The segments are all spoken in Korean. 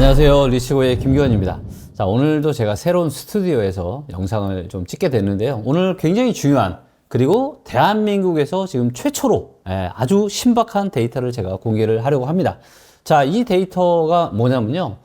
안녕하세요. 리치고의 김기원입니다. 자, 오늘도 제가 새로운 스튜디오에서 영상을 좀 찍게 됐는데요. 오늘 굉장히 중요한, 그리고 대한민국에서 지금 최초로 아주 신박한 데이터를 제가 공개를 하려고 합니다. 자, 이 데이터가 뭐냐면요.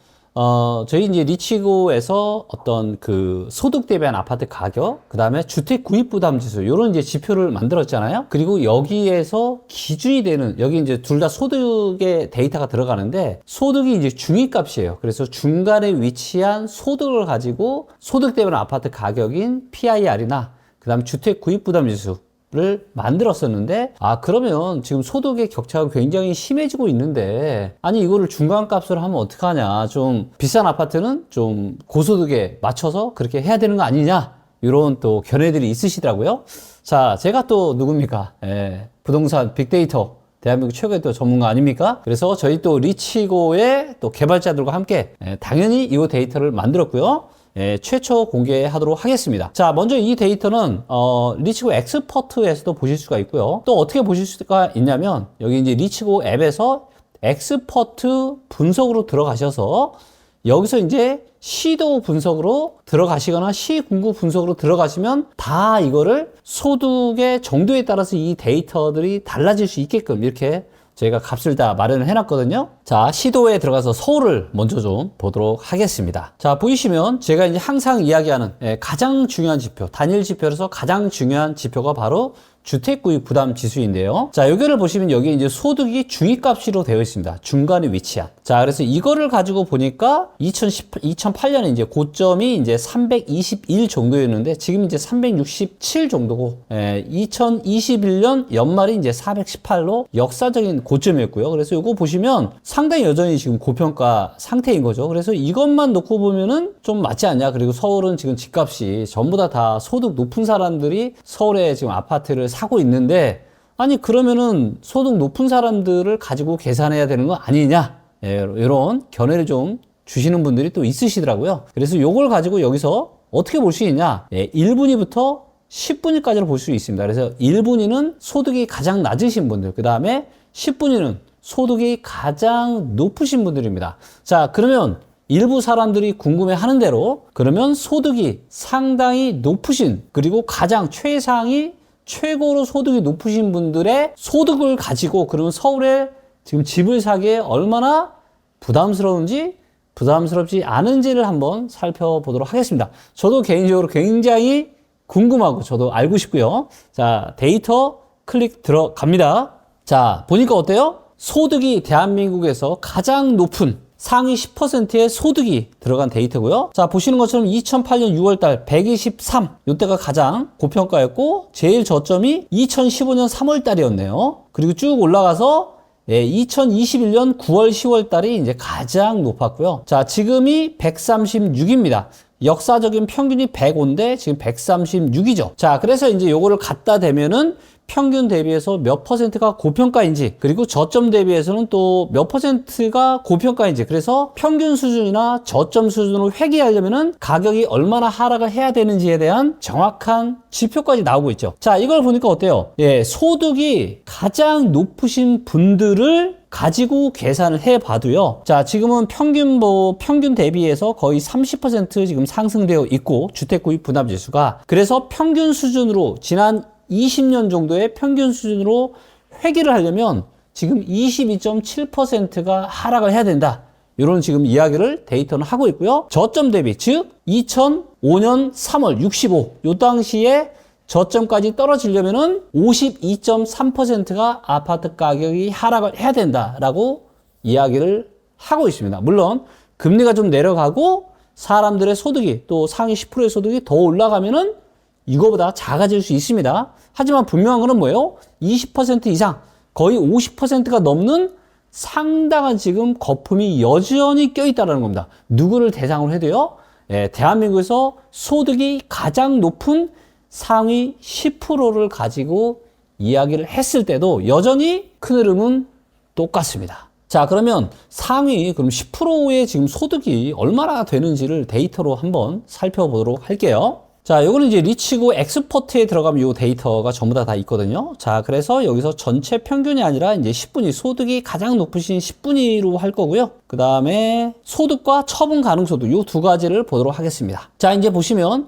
저희 이제 리치고에서 어떤 그 소득 대비한 아파트 가격, 그 다음에 주택 구입 부담 지수, 요런 이제 지표를 만들었잖아요. 그리고 여기에서 기준이 되는, 여기 이제 둘 다 소득의 데이터가 들어가는데, 소득이 이제 중위값이에요. 그래서 중간에 위치한 소득을 가지고 소득 대비한 아파트 가격인 PIR이나, 그 다음 주택 구입 부담 지수, 를 만들었었는데, 그러면 지금 소득의 격차가 굉장히 심해지고 있는데, 아니 이거를 중간값으로 하면 어떡하냐, 좀 비싼 아파트는 좀 고소득에 맞춰서 그렇게 해야 되는 거 아니냐, 이런 또 견해들이 있으시더라고요. 자, 제가 또 누굽니까? 부동산 빅데이터 대한민국 최고의 또 전문가 아닙니까? 그래서 저희 또 리치고의 또 개발자들과 함께 당연히 이 데이터를 만들었고요. 최초 공개하도록 하겠습니다. 자, 먼저 이 데이터는 리치고 엑스퍼트에서도 보실 수가 있고요. 또 어떻게 보실 수가 있냐면, 여기 이제 리치고 앱에서 엑스퍼트 분석으로 들어가셔서 여기서 이제 시도 분석으로 들어가시거나 시군구 분석으로 들어가시면 다 이거를 소득의 정도에 따라서 이 데이터들이 달라질 수 있게끔 이렇게 저희가 값을 다 마련을 해놨거든요. 자, 시도에 들어가서 서울을 먼저 좀 보도록 하겠습니다. 자, 보이시면 제가 이제 항상 이야기하는 가장 중요한 지표, 단일 지표로서 가장 중요한 지표가 바로 주택구입 부담 지수인데요. 자, 여기를 보시면 여기 이제 소득이 중위값으로 되어 있습니다. 중간에 위치한. 자, 그래서 이거를 가지고 보니까 2008년에 이제 고점이 이제 321 정도였는데 지금 이제 367 정도고, 2021년 연말이 이제 418로 역사적인 고점이었고요. 그래서 이거 보시면 상당히 여전히 지금 고평가 상태인 거죠. 그래서 이것만 놓고 보면은 좀 맞지 않냐. 그리고 서울은 지금 집값이 전부 다 소득 높은 사람들이 서울에 지금 아파트를 사고 있는데, 아니 그러면은 소득 높은 사람들을 가지고 계산해야 되는 거 아니냐, 이런 견해를 좀 주시는 분들이 또 있으시더라고요. 그래서 요걸 가지고 여기서 어떻게 볼 수 있냐, 1분위부터 10분위까지를 볼 수 있습니다. 그래서 1분위는 소득이 가장 낮으신 분들, 그 다음에 10분위는 소득이 가장 높으신 분들입니다. 자, 그러면 일부 사람들이 궁금해 하는 대로, 그러면 소득이 상당히 높으신, 그리고 가장 최고로 소득이 높으신 분들의 소득을 가지고 그러면 서울에 지금 집을 사기에 얼마나 부담스러운지, 부담스럽지 않은지를 한번 살펴보도록 하겠습니다. 저도 개인적으로 굉장히 궁금하고 저도 알고 싶고요. 자, 데이터 클릭 들어갑니다. 자, 보니까 어때요? 소득이 대한민국에서 가장 높은 상위 10%의 소득이 들어간 데이터고요. 자, 보시는 것처럼 2008년 6월달 123, 이때가 가장 고평가였고, 제일 저점이 2015년 3월달이었네요. 그리고 쭉 올라가서 2021년 9월, 10월달이 이제 가장 높았고요. 자, 지금이 136입니다. 역사적인 평균이 105인데 지금 136이죠. 자, 그래서 이제 요거를 갖다 대면은 평균 대비해서 몇 퍼센트가 고평가인지, 그리고 저점 대비해서는 또 몇 퍼센트가 고평가인지, 그래서 평균 수준이나 저점 수준으로 회귀하려면은 가격이 얼마나 하락을 해야 되는지에 대한 정확한 지표까지 나오고 있죠. 자, 이걸 보니까 어때요? 소득이 가장 높으신 분들을 가지고 계산을 해 봐도요. 자, 지금은 평균 대비해서 거의 30% 지금 상승되어 있고, 주택 구입 부담 지수가. 그래서 평균 수준으로 지난 20년 정도의 평균 수준으로 회귀를 하려면 지금 22.7%가 하락을 해야 된다, 이런 지금 이야기를 데이터는 하고 있고요. 저점 대비, 즉 2005년 3월 65, 요 당시에 저점까지 떨어지려면은 52.3%가 아파트 가격이 하락을 해야 된다라고 이야기를 하고 있습니다. 물론 금리가 좀 내려가고 사람들의 소득이, 또 상위 10%의 소득이 더 올라가면은 이거보다 작아질 수 있습니다. 하지만 분명한 거는 뭐예요? 20% 이상, 거의 50%가 넘는 상당한 지금 거품이 여전히 껴있다는 겁니다. 누구를 대상으로 해도요. 대한민국에서 소득이 가장 높은 상위 10%를 가지고 이야기를 했을 때도 여전히 큰 흐름은 똑같습니다. 자, 그러면 상위 그럼 10%의 지금 소득이 얼마나 되는지를 데이터로 한번 살펴보도록 할게요. 자, 요거는 이제 리치고 엑스퍼트에 들어가면 요 데이터가 전부 다 있거든요. 자, 그래서 여기서 전체 평균이 아니라 이제 10분위, 소득이 가장 높으신 10분위로 할 거고요. 그 다음에 소득과 처분 가능 소득, 요 두 가지를 보도록 하겠습니다. 자, 이제 보시면,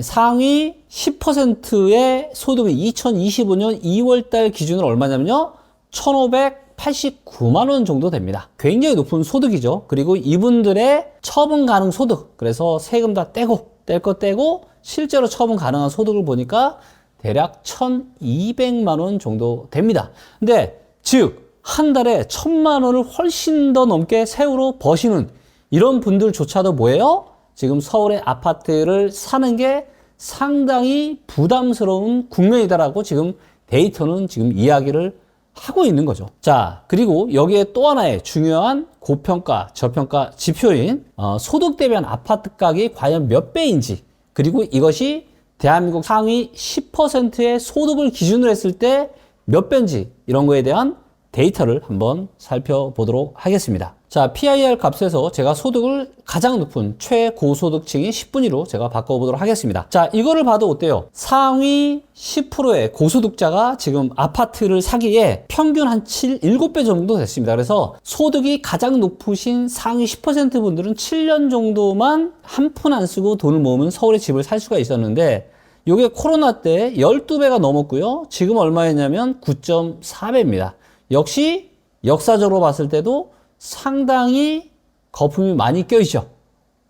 상위 10%의 소득이 2025년 2월달 기준으로 얼마냐면요. 1,589만 원 정도 됩니다. 굉장히 높은 소득이죠. 그리고 이분들의 처분 가능 소득, 그래서 세금 다 떼고, 뗄 거 떼고, 실제로 처분 가능한 소득을 보니까 대략 1,200만 원 정도 됩니다. 근데 즉 한 달에 1,000만 원을 훨씬 더 넘게 세후로 버시는 이런 분들조차도 뭐예요? 지금 서울의 아파트를 사는 게 상당히 부담스러운 국면이다라고 지금 데이터는 지금 이야기를 하고 있는 거죠. 자, 그리고 여기에 또 하나의 중요한 고평가, 저평가 지표인 소득 대비한 아파트 가격이 과연 몇 배인지, 그리고 이것이 대한민국 상위 10%의 소득을 기준으로 했을 때 몇 배인지, 이런 거에 대한 데이터를 한번 살펴보도록 하겠습니다. 자, PIR 값에서 제가 소득을 가장 높은 최고소득층인 10분위로 제가 바꿔보도록 하겠습니다. 자, 이거를 봐도 어때요? 상위 10%의 고소득자가 지금 아파트를 사기에 평균 한 7배 정도 됐습니다. 그래서 소득이 가장 높으신 상위 10% 분들은 7년 정도만 한 푼 안 쓰고 돈을 모으면 서울에 집을 살 수가 있었는데, 이게 코로나 때 12배가 넘었고요. 지금 얼마였냐면 9.4배입니다. 역시 역사적으로 봤을 때도 상당히 거품이 많이 껴있죠.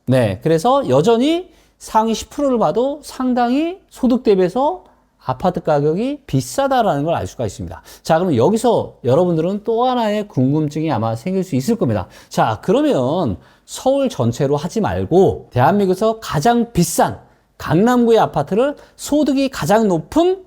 네, 그래서 여전히 상위 10%를 봐도 상당히 소득 대비해서 아파트 가격이 비싸다라는 걸 알 수가 있습니다. 자, 그럼 여기서 여러분들은 또 하나의 궁금증이 아마 생길 수 있을 겁니다. 자, 그러면 서울 전체로 하지 말고 대한민국에서 가장 비싼 강남구의 아파트를 소득이 가장 높은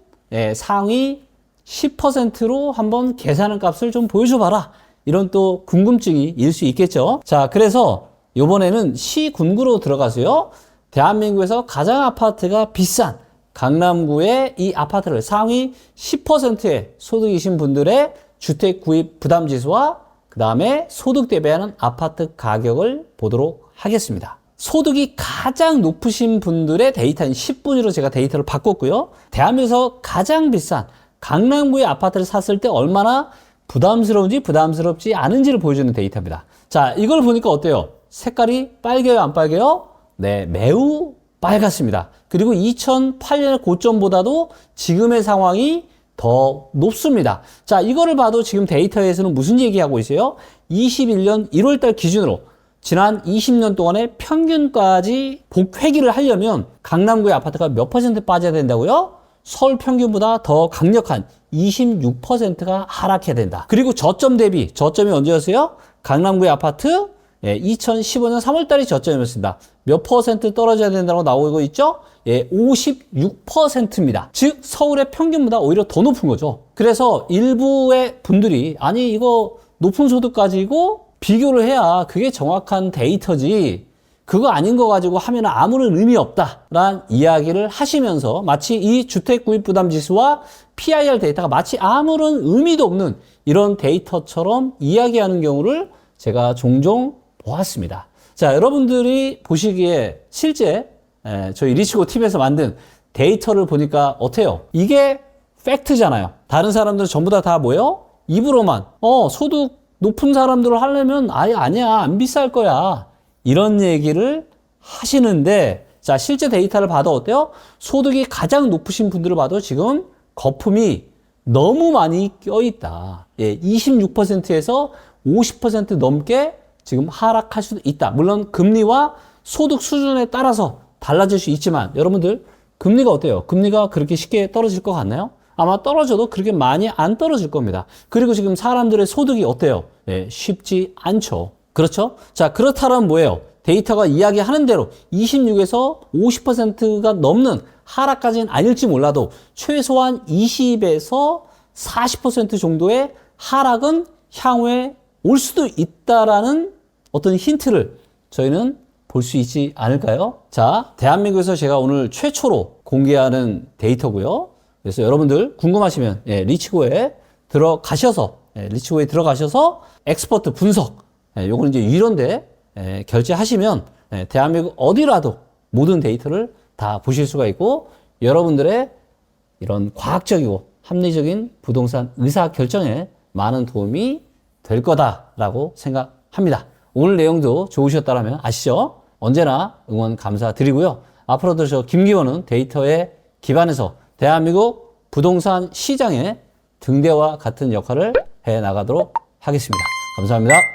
상위 10%로 한번 계산한 값을 좀 보여줘봐라. 이런 또 궁금증이 일 수 있겠죠. 자, 그래서 이번에는 시군구로 들어가서요. 대한민국에서 가장 아파트가 비싼 강남구의 이 아파트를 상위 10%의 소득이신 분들의 주택 구입 부담 지수와 그 다음에 소득 대비하는 아파트 가격을 보도록 하겠습니다. 소득이 가장 높으신 분들의 데이터인 10분위로 제가 데이터를 바꿨고요. 대한민국에서 가장 비싼 강남구의 아파트를 샀을 때 얼마나 부담스러운지 부담스럽지 않은지를 보여주는 데이터입니다. 자, 이걸 보니까 어때요? 색깔이 빨개요, 안 빨개요? 네, 매우 빨갛습니다. 그리고 2008년의 고점보다도 지금의 상황이 더 높습니다. 자, 이거를 봐도 지금 데이터에서는 무슨 얘기하고 있어요? 21년 1월달 기준으로 지난 20년 동안의 평균까지 복회기를 하려면 강남구의 아파트가 몇 퍼센트 빠져야 된다고요? 서울 평균보다 더 강력한 26%가 하락해야 된다. 그리고 저점 대비, 저점이 언제였어요? 강남구의 아파트 2015년 3월달이 저점이었습니다. 몇 퍼센트 떨어져야 된다고 나오고 있죠? 56%입니다. 즉 서울의 평균보다 오히려 더 높은 거죠. 그래서 일부의 분들이 아니 이거 높은 소득 가지고 비교를 해야 그게 정확한 데이터지 그거 아닌 거 가지고 하면 아무런 의미 없다라는 이야기를 하시면서 마치 이 주택구입부담지수와 PIR 데이터가 마치 아무런 의미도 없는 이런 데이터처럼 이야기하는 경우를 제가 종종 보았습니다. 자, 여러분들이 보시기에 실제 저희 리치고 팀에서 만든 데이터를 보니까 어때요? 이게 팩트잖아요. 다른 사람들은 전부 다 뭐예요? 입으로만 소득 높은 사람들을 하려면 아예 아니야, 안 비쌀 거야, 이런 얘기를 하시는데, 자, 실제 데이터를 봐도 어때요? 소득이 가장 높으신 분들을 봐도 지금 거품이 너무 많이 껴있다. 26%에서 50% 넘게 지금 하락할 수도 있다. 물론 금리와 소득 수준에 따라서 달라질 수 있지만 여러분들 금리가 어때요? 금리가 그렇게 쉽게 떨어질 것 같나요? 아마 떨어져도 그렇게 많이 안 떨어질 겁니다. 그리고 지금 사람들의 소득이 어때요? 쉽지 않죠. 그렇죠? 자, 그렇다면 뭐예요? 데이터가 이야기하는 대로 26에서 50%가 넘는 하락까지는 아닐지 몰라도 최소한 20에서 40% 정도의 하락은 향후에 올 수도 있다라는 어떤 힌트를 저희는 볼 수 있지 않을까요? 자, 대한민국에서 제가 오늘 최초로 공개하는 데이터고요. 그래서 여러분들 궁금하시면 리치고에 들어가셔서 엑스퍼트 분석, 요거는 이제 유료인데 결제하시면 대한민국 어디라도 모든 데이터를 다 보실 수가 있고 여러분들의 이런 과학적이고 합리적인 부동산 의사 결정에 많은 도움이 될 거다라고 생각합니다. 오늘 내용도 좋으셨다면 아시죠? 언제나 응원 감사드리고요. 앞으로도 저 김기원은 데이터에 기반해서 대한민국 부동산 시장의 등대와 같은 역할을 해 나가도록 하겠습니다. 감사합니다.